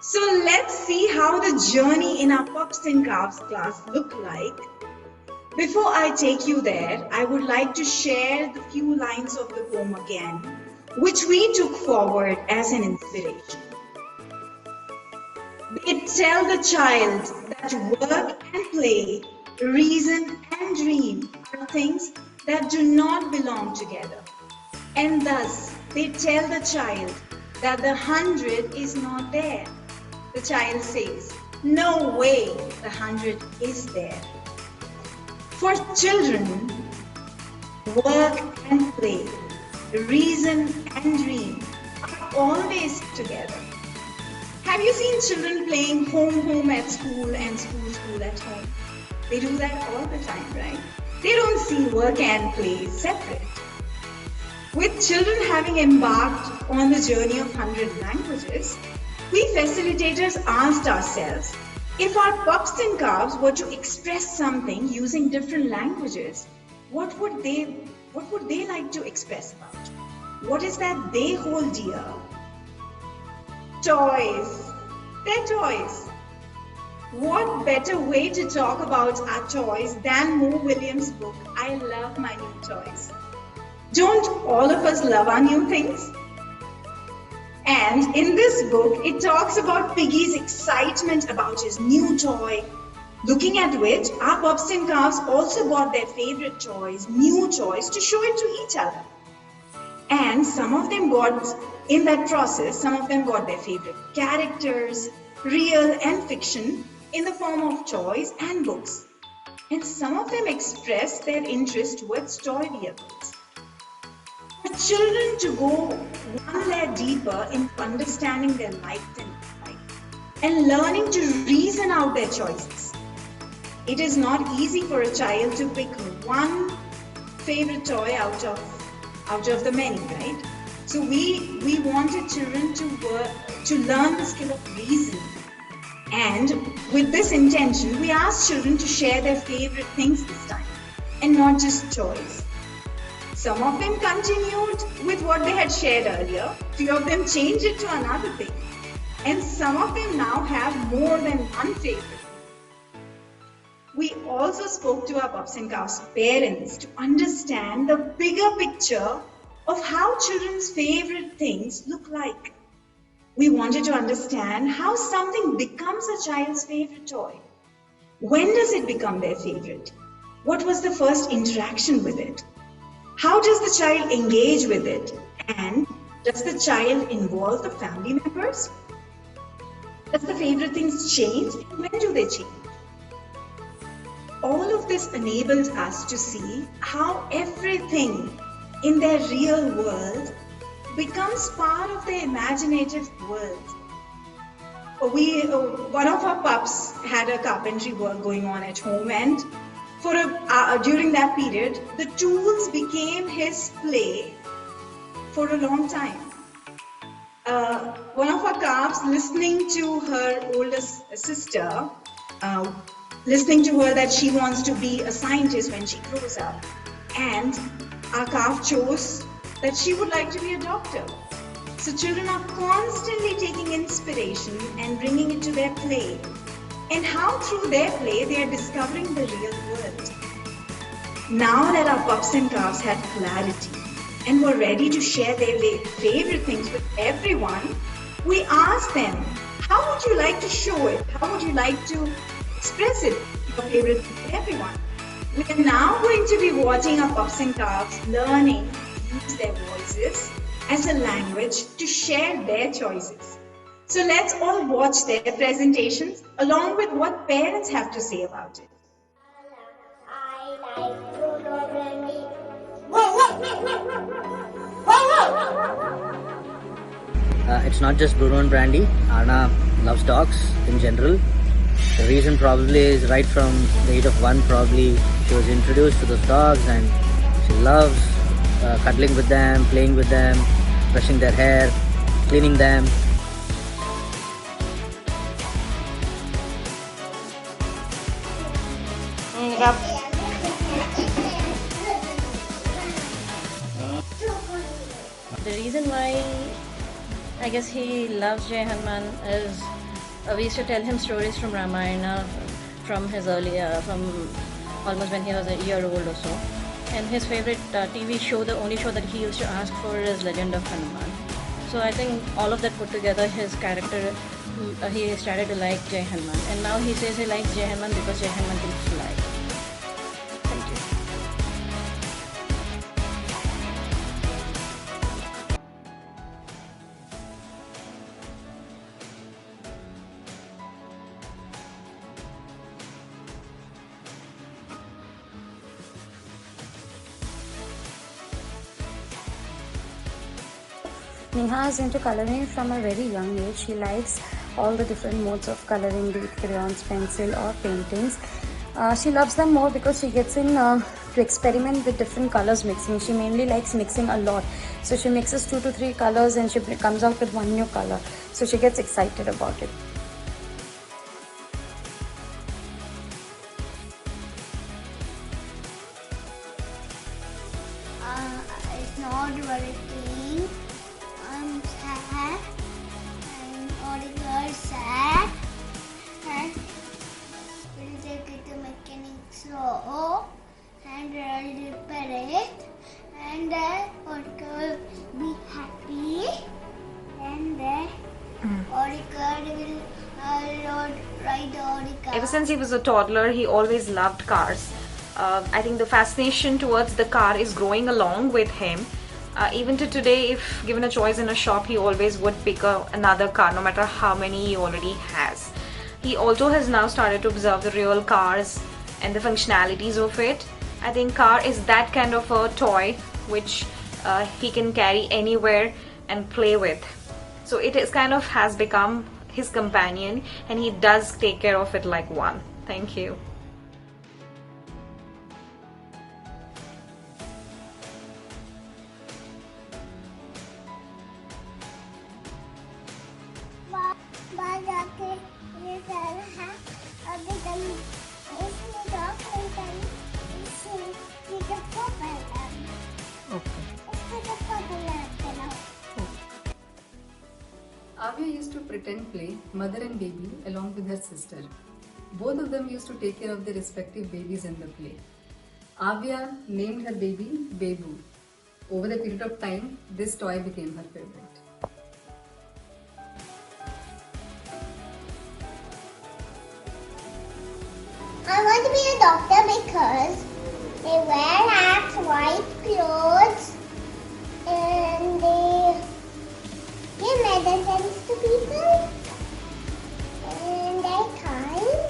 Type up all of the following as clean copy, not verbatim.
So let's see how the journey in our Pups and Calves class look like. Before I take you there, I would like to share the few lines of the poem again, which we took forward as an inspiration. They tell the child that work and play, reason and dream are things that do not belong together. And thus, they tell the child that the 100 is not there. The child says, no way the 100 is there. For children, work and play, reason and dream are always together. Have you seen children playing home at school and school at home? They do that all the time, right? They don't see work and play separate. With children having embarked on the journey of 100 languages, we facilitators asked ourselves, if our pups and calves were to express something using different languages, what would they like to express about? What is that they hold dear? Toys. Their toys. What better way to talk about our toys than Mo Williams' book, I Love My New Toys. Don't all of us love our new things? And in this book, it talks about Piggy's excitement about his new toy, looking at which our pups and calves also got their favorite toys, new toys, to show it to each other. And some of them got, in that process, some of them got their favorite characters, real and fiction, in the form of toys and books. And some of them expressed their interest towards toy vehicles. For children to go one layer deeper in understanding their likes and dislikes and learning to reason out their choices. It is not easy for a child to pick one favorite toy out of the many, right? So we wanted children to learn the skill of reasoning. And with this intention, we asked children to share their favorite things this time, and not just toys. Some of them continued with what they had shared earlier. Few of them changed it to another thing. And some of them now have more than one favorite. We also spoke to our pups and calves parents to understand the bigger picture of how children's favorite things look like. We wanted to understand how something becomes a child's favorite toy. When does it become their favorite? What was the first interaction with it? How does the child engage with it? And does the child involve the family members? Does the favorite things change? And when do they change? All of this enables us to see how everything in their real world becomes part of their imaginative world. One of our pups had a carpentry work going on at home, and during that period, the tools became his play for a long time. One of our calves, listening to her oldest sister, listening to her that she wants to be a scientist when she grows up, and our calf chose that she would like to be a doctor. So children are constantly taking inspiration and bringing it to their play, and how through their play they are discovering the real world. Now that our pups and calves had clarity and were ready to share their favorite things with everyone, we asked them, how would you like to show it? How would you like to express it, your favorite thing to everyone? We are now going to be watching our pups and calves learning to use their voices as a language to share their choices. So let's all watch their presentations along with what parents have to say about it. I like Bruno Brandy. It's not just Bruno and Brandy. Anna loves dogs in general. The reason probably is right from the age of 1, probably she was introduced to those dogs and she loves cuddling with them, playing with them, brushing their hair, cleaning them. The reason why I guess he loves Jai Hanuman is We used to tell him stories from Ramayana from his from almost when he was a year old or so. And his favorite TV show, the only show that he used to ask for, is Legend of Hanuman. So I think all of that put together, his character, he started to like Jai Hanuman. And now he says he likes Jai Hanuman because Jai Hanuman can fly. Thank you. Neha is into coloring from a very young age. She likes all the different modes of coloring, be it crayons, pencil or paintings. She loves them more because she gets in to experiment with different colors mixing. She mainly likes mixing a lot. So she mixes 2 to 3 colors and she comes out with one new color. So she gets excited about it. It's not working. I'm sad. And all the sad. And we'll take it to mechanic so and I'll repair it. And Orica will be happy. And Orica will ride Orica. Ever since he was a toddler, he always loved cars. I think the fascination towards the car is growing along with him. Even to today, if given a choice in a shop, he always would pick another car, no matter how many he already has. He also has now started to observe the real cars and the functionalities of it. I think car is that kind of a toy which he can carry anywhere and play with. So it is kind of has become his companion, and he does take care of it like one. Thank you. Avya used to pretend play mother and baby along with her sister. Both of them used to take care of their respective babies in the play. Avya named her baby Bebu. Over the period of time, this toy became her favorite. I want to be a doctor because they wear hats, white clothes, and they give medicines to people, and they're kind.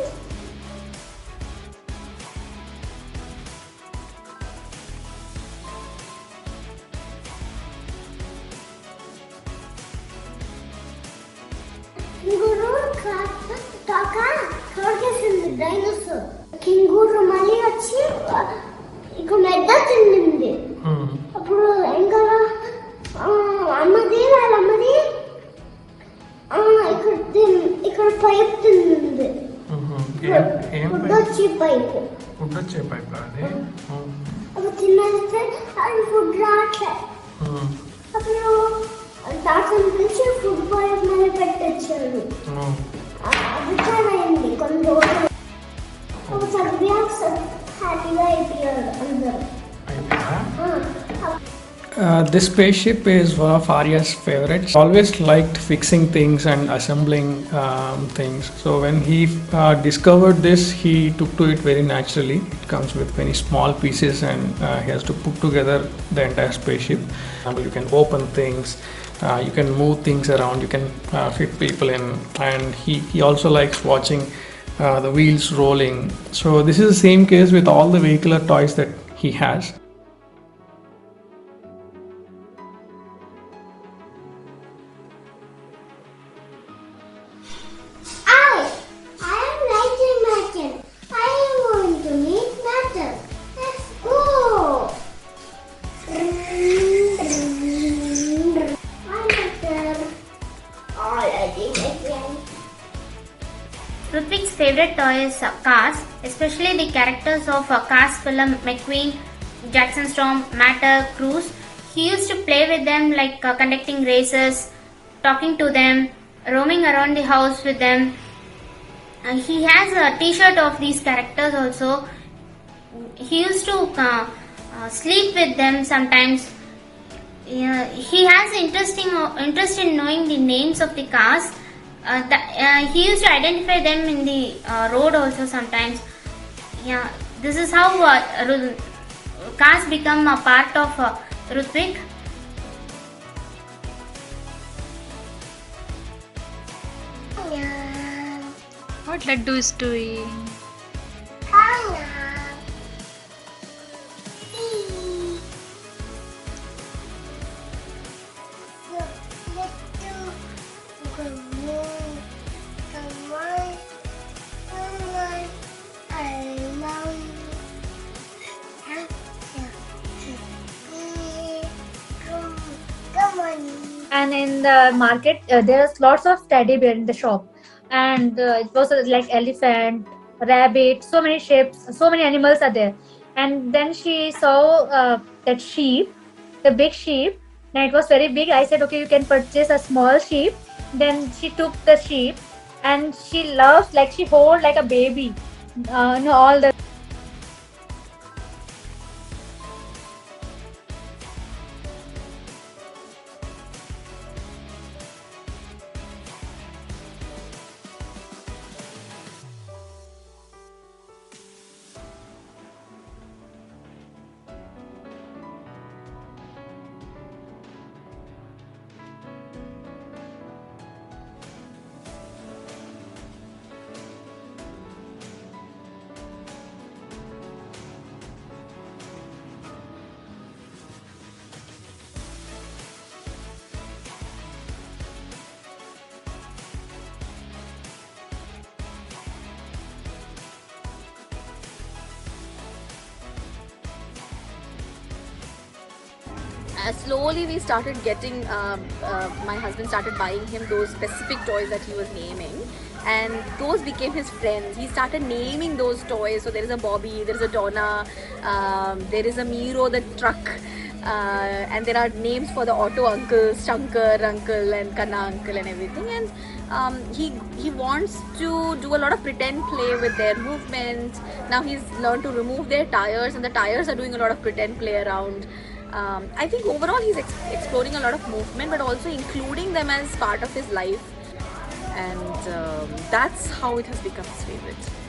Kangaroo in the dinosaur. Kangaroo mali వచ్చి ఇక మెద్ద తిండింది. అప్పుడు ఇంకా అమ్మది వాళ్ళమ్మది ఇక్కడ pipe తింది. Food pipe అప్పుడు తిన్నది అది ఫుడ్ రావట్లే. అప్పుడు డాక్టర్ పిలిచి ఫుడ్ పైప్ మీద పెట్టించారు. అది చాలా అయింది కొన్ని రోజులు. అప్పుడు చదివి హ్యాపీగా అయిపోయారు అందరూ. This spaceship is one of Arya's favorites. Always liked fixing things and assembling things. So when he discovered this, he took to it very naturally. It comes with very small pieces and he has to put together the entire spaceship. You can open things, you can move things around, you can fit people in, and he also likes watching the wheels rolling. So this is the same case with all the vehicular toys that he has. Ritvik's favorite toy is cars, especially the characters of Cars film, McQueen, Jackson Storm, Matter, Cruise. He used to play with them like conducting races, talking to them, roaming around the house with them. He has a t-shirt of these characters also. He used to sleep with them sometimes. He has interest in knowing the names of the cars. He used to identify them in the road also sometimes. Yeah, this is how cars become a part of Rutvik. What Laddu is doing? And in the market there's lots of teddy bear in the shop, and it was like elephant, rabbit, so many shapes, so many animals are there. And then she saw that sheep, the big sheep. Now it was very big. I said, okay, you can purchase a small sheep. Then she took the sheep, and she loves, like she hold like a baby, all the slowly we started getting, my husband started buying him those specific toys that he was naming, and those became his friends. He started naming those toys. So there is a Bobby, there is a Donna, there is a Miro the truck, and there are names for the auto uncles, Shankar uncle and Kanna uncle and everything. And he wants to do a lot of pretend play with their movements. Now he's learned to remove their tires, and the tires are doing a lot of pretend play around. I think overall he's exploring a lot of movement, but also including them as part of his life, and that's how it has become his favorite.